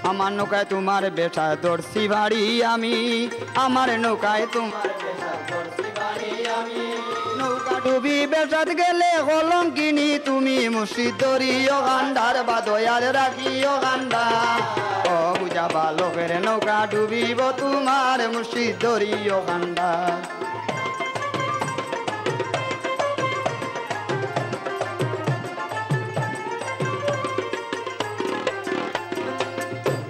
আমার নৌকায় তোমার বেটা দর্শি বাড়ি আমি, আমার নৌকায় তোমার বেটা দর্শি বাড়ি আমি। নৌকা ডুবি বেটাত গেলে কলঙ্কিনী তুমি, মুর্শিদ ধরিও গান্ধার বা দয়াল রাখিও গান্ডা। ও বুঝা বালকের নৌকা ডুবিব তোমার, মুর্শিদ ধরিও গান্ডা।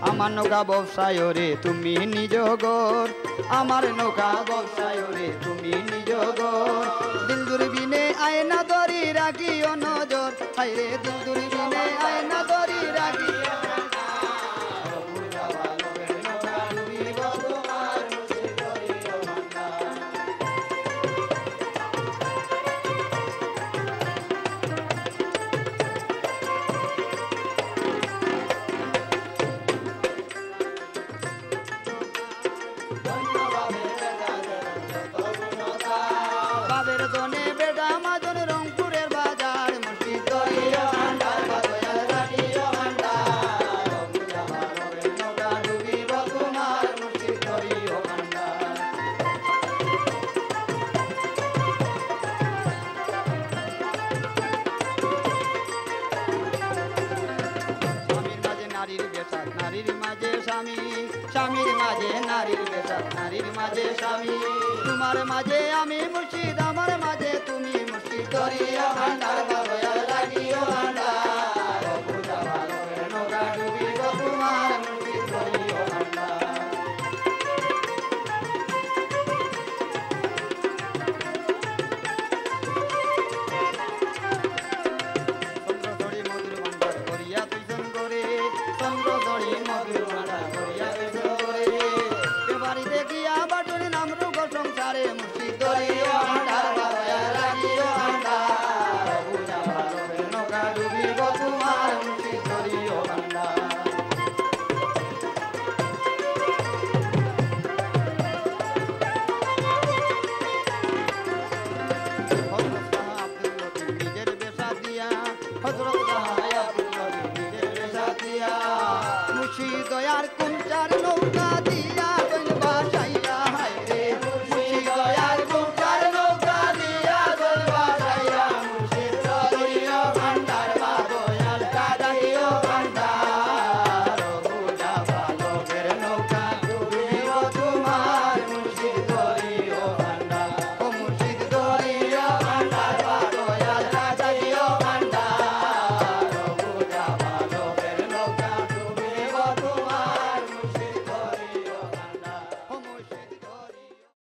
আমার নৌকা ব্যবসায় রে তুমি নিজ গর, আমার নৌকা ব্যবসায় রে তুমি নিজ গর। দিল দূরবীনে আয়না ধরি রাখিও নজর, হায়রে দিল দূরবীনে আয়না ধরি রাখিও। স্বামীর মাঝে নারীর বেশাত, নারীর মাঝে স্বামী। তোমার মাঝে আমি মুর্শিদ, আমার মাঝে তুমি মুর্শিদ ধরিও ভান্ডার বা দয়াল রাখিও ভান্ডার। পূজা ভালোর নৌকা ডুবিব তোমার, মুর্শিদ ধরিও ভান্ডার। চন্দ্রধরি মধুর ভান্ডার করিয়া তুইজন করে, চন্দ্রধরি মধুর ভান্ডার করিয়া তুইজন করে। এবারে দেখিয়া বাটুরি নামরু গো সংসারে, মুর্শিদ ধরিও ভান্ডার বা দয়াল রাখিও ভান্ডার। পূজা ভালোর নৌকা ডুবিব তোমার, মুর্শিদ ধরিও ভান্ডার। হযরত শাহ আব্দুল লতিফ নিজের বেশা দিয়া, হযরত